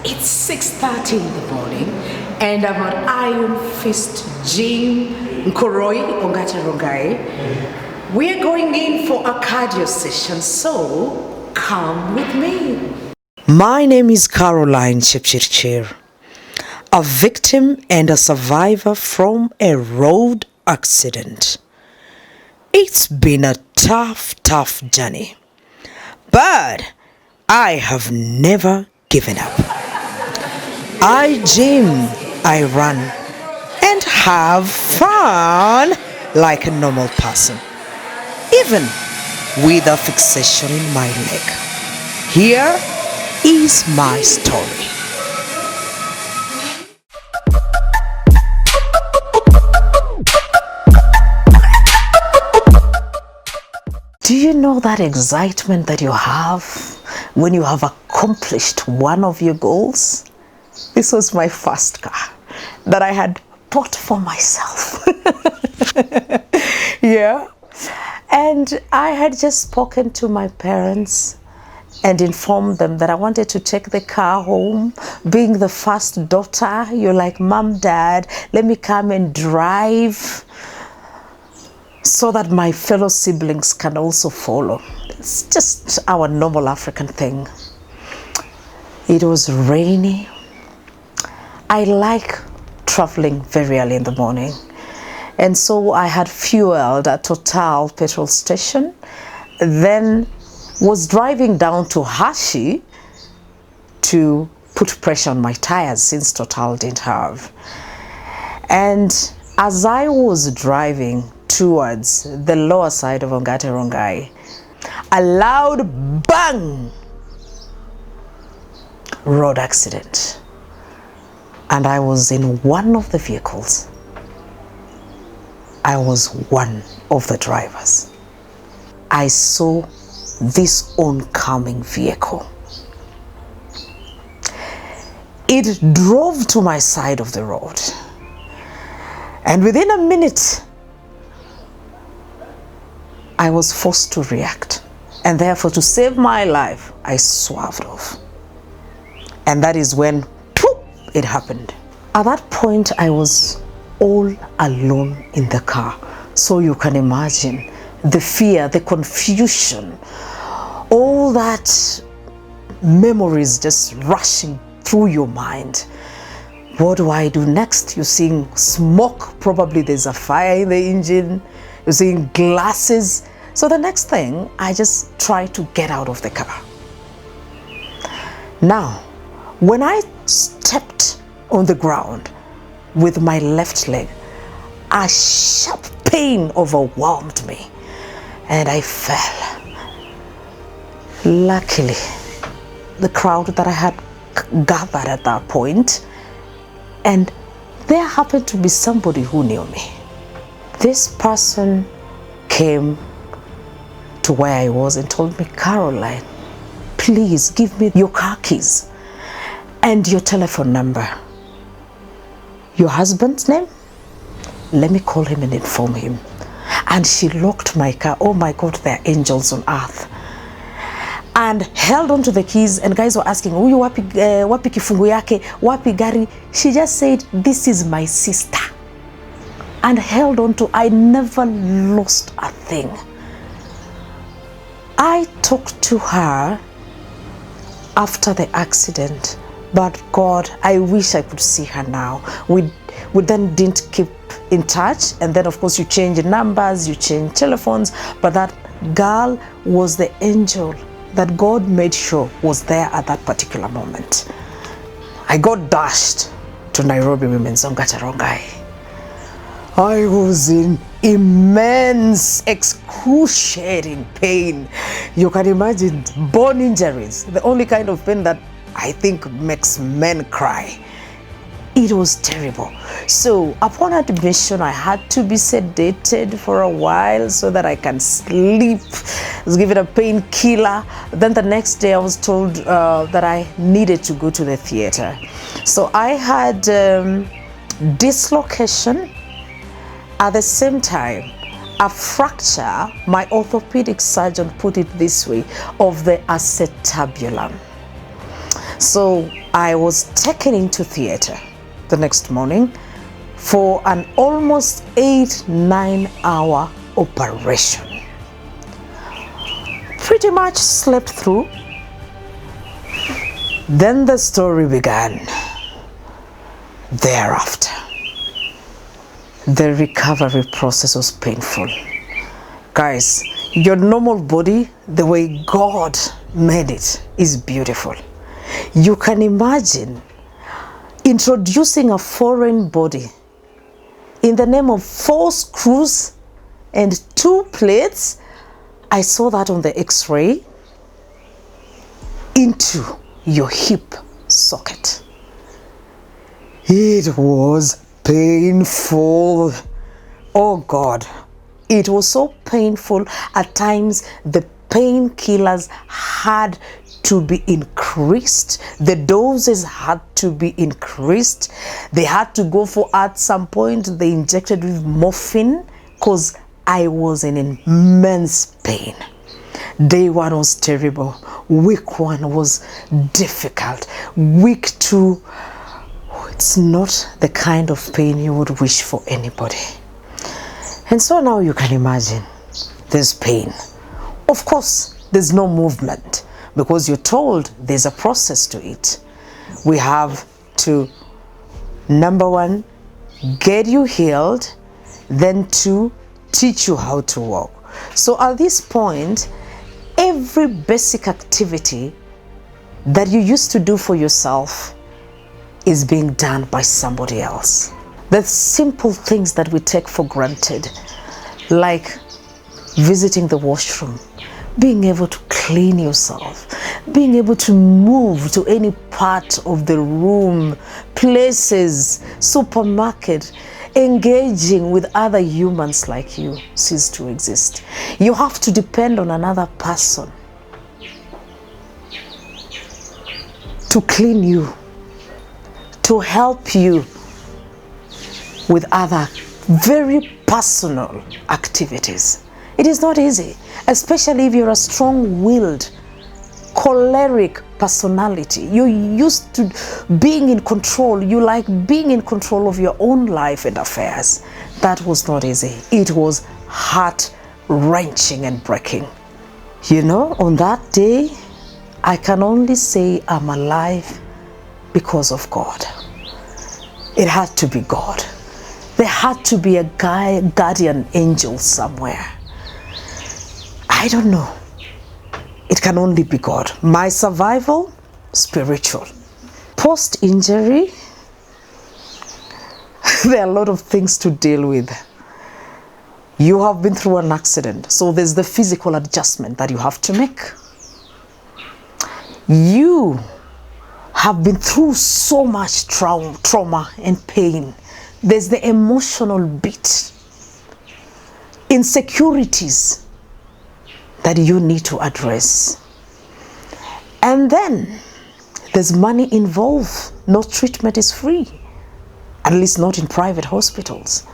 It's 6:30 in the morning and I'm at Iron Fist Gym, Nkoroi, Ongata Rongai. We're going in for a cardio session, so come with me. My name is Caroline Chepchirchir, a victim and a survivor from a road accident. It's been a tough journey, but I have never given up. I gym, I run, and have fun like a normal person, even with a fixation in my leg. Here is my story. Do you know that excitement that you have when you have accomplished one of your goals? This was my first car that I had bought for myself. Yeah. And I had just spoken to my parents and informed them that I wanted to take the car home. Being the first daughter, you're like, Mom, Dad, let me come and drive so that my fellow siblings can also follow. It's just our normal African thing. It was rainy. I like traveling very early in the morning. And so I had fueled at Total petrol station, then was driving down to Hashi to put pressure on my tires since Total didn't have. And as I was driving towards the lower side of Ongata Rongai, a loud bang! Road accident. And I was in one of the vehicles. I was one of the drivers. I saw this oncoming vehicle. It drove to my side of the road. And within a minute, I was forced to react. And therefore, to save my life, I swerved off. And that is when it happened. At that point, I was all alone in the car. So you can imagine the fear, the confusion, all that memories just rushing through your mind. What do I do next? You're seeing smoke, probably there's a fire in the engine. You're seeing glasses. So the next thing, I just try to get out of the car. Now, when I stepped on the ground with my left leg, a sharp pain overwhelmed me and I fell. Luckily, the crowd that I had gathered at that point, and there happened to be somebody who knew me. This person came to where I was and told me, Caroline, please give me your car keys and your telephone number. Your husband's name? Let me call him and inform him. And she locked my car. Oh my God, there are angels on earth. And held on to the keys, and guys were asking, Uyu wapi kifungu yake, wapi gari? She just said, this is my sister. And held on to, I never lost a thing. I talked to her after the accident, but God, I wish I could see her now. We then didn't keep in touch, and then of course you change numbers, you change telephones, but that girl was the angel that God made sure was there at that particular moment. I got dashed to Nairobi Women's Ongata Rongai. I was in immense, excruciating pain. You can imagine bone injuries, the only kind of pain that I think makes men cry. It was terrible. So upon admission, I had to be sedated for a while so that I can sleep. I was given a painkiller. Then the next day I was told that I needed to go to the theater. So I had dislocation. At the same time, a fracture, my orthopedic surgeon put it this way, of the acetabulum. So I was taken into theater the next morning for an almost 8-9 hour operation. Pretty much slept through. Then the story began. Thereafter, the recovery process was painful. Guys, your normal body, the way God made it, is beautiful. You can imagine introducing a foreign body in the name of 4 screws and 2 plates. I saw that on the x-ray, into your hip socket. It was painful. Oh God, it was so painful. At times, the painkillers had to be increased. The doses had to be increased. They had to go for, at some point, they injected with morphine because I was in immense pain. Day 1 was terrible. Week 1 was difficult. Week 2, it's not the kind of pain you would wish for anybody. And so now you can imagine there's pain. Of course, there's no movement because you're told there's a process to it. We have to, number 1, get you healed, then 2, teach you how to walk. So at this point, every basic activity that you used to do for yourself is being done by somebody else. The simple things that we take for granted, like visiting the washroom, being able to clean yourself, being able to move to any part of the room, places, supermarket, engaging with other humans like you cease to exist. You have to depend on another person to clean you, to help you with other very personal activities. It is not easy, especially if you're a strong-willed, choleric personality. You're used to being in control. You like being in control of your own life and affairs. That was not easy. It was heart-wrenching and breaking. You know, on that day, I can only say I'm alive because of God. It had to be God. There had to be a guardian angel somewhere. I don't know. It can only be God. My survival, spiritual. Post-injury, there are a lot of things to deal with. You have been through an accident, so there's the physical adjustment that you have to make. You have been through so much trauma and pain. There's the emotional bit, insecurities that you need to address. And then there's money involved. No treatment is free, at least not in private hospitals.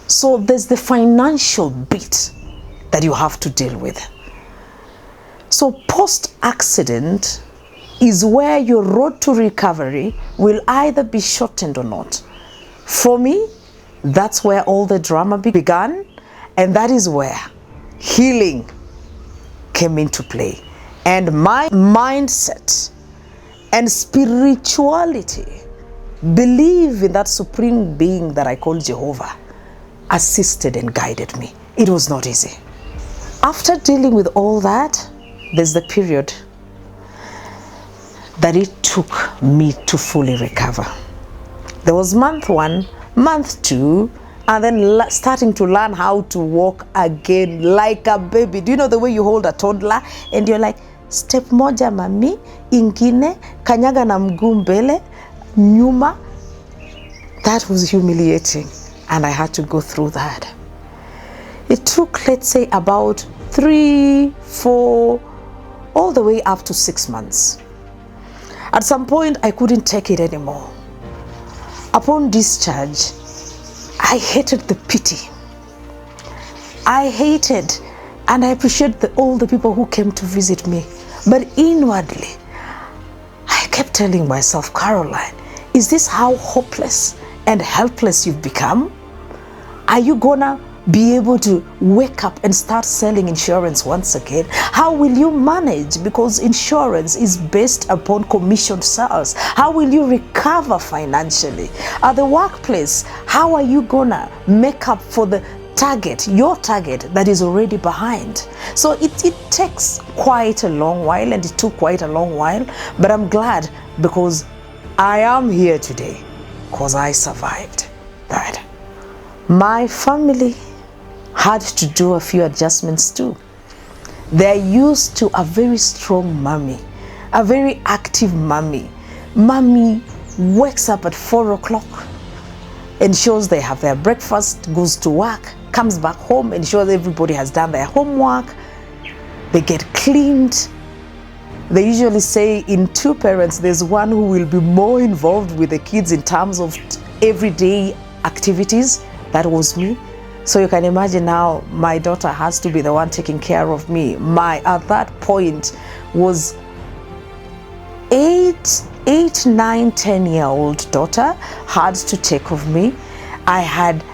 So there's the financial bit that you have to deal with. So post-accident is where your road to recovery will either be shortened or not. For me, that's where all the drama began, and that is where healing came into play. And my mindset and spirituality, believe in that supreme being that I call Jehovah, assisted and guided me. It was not easy. After dealing with all that, there's the period that it took me to fully recover. There was month 1, month 2, and then starting to learn how to walk again like a baby. Do you know the way you hold a toddler and you're like, step moja mami, ingine, kanyaga na mguu mbele, nyuma? That was humiliating, and I had to go through that. It took, let's say, about 3, 4, all the way up to 6 months. At some point, I couldn't take it anymore. Upon discharge, I hated the pity. I hated, and I appreciate all the people who came to visit me. But inwardly, I kept telling myself, Caroline, is this how hopeless and helpless you've become? Are you gonna be able to wake up and start selling insurance once again? How will you manage? Because insurance is based upon commission sales. How will you recover financially? At the workplace, how are you gonna make up for the target, your target that is already behind? So it takes quite a long while, and it took quite a long while, but I'm glad because I am here today because I survived that. My family had to do a few adjustments too. They're used to a very strong mommy, a very active mommy. Mommy wakes up at 4 o'clock, ensures they have their breakfast, goes to work, comes back home, ensures everybody has done their homework, they get cleaned. They usually say in two parents, there's one who will be more involved with the kids in terms of everyday activities. That was me. So you can imagine now my daughter has to be the one taking care of me. At that point was 8, 9, 10-year-old daughter had to take of me. I had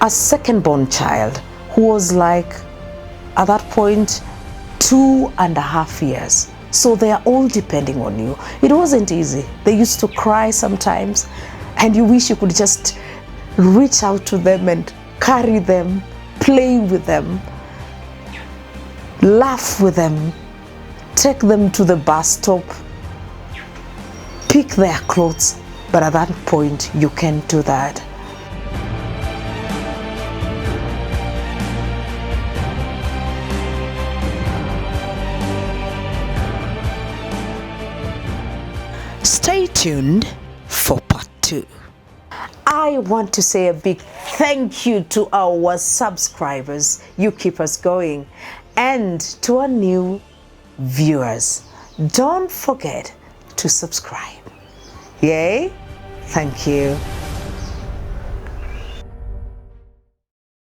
a second-born child who was like, at that point, 2.5 years. So they are all depending on you. It wasn't easy. They used to cry sometimes, and you wish you could just reach out to them and carry them, play with them, laugh with them, take them to the bus stop, pick their clothes. But at that point, you can't do that. Stay tuned for part 2. I want to say a big thank you to our subscribers. You keep us going. And to our new viewers, don't forget to subscribe. Yay? Thank you.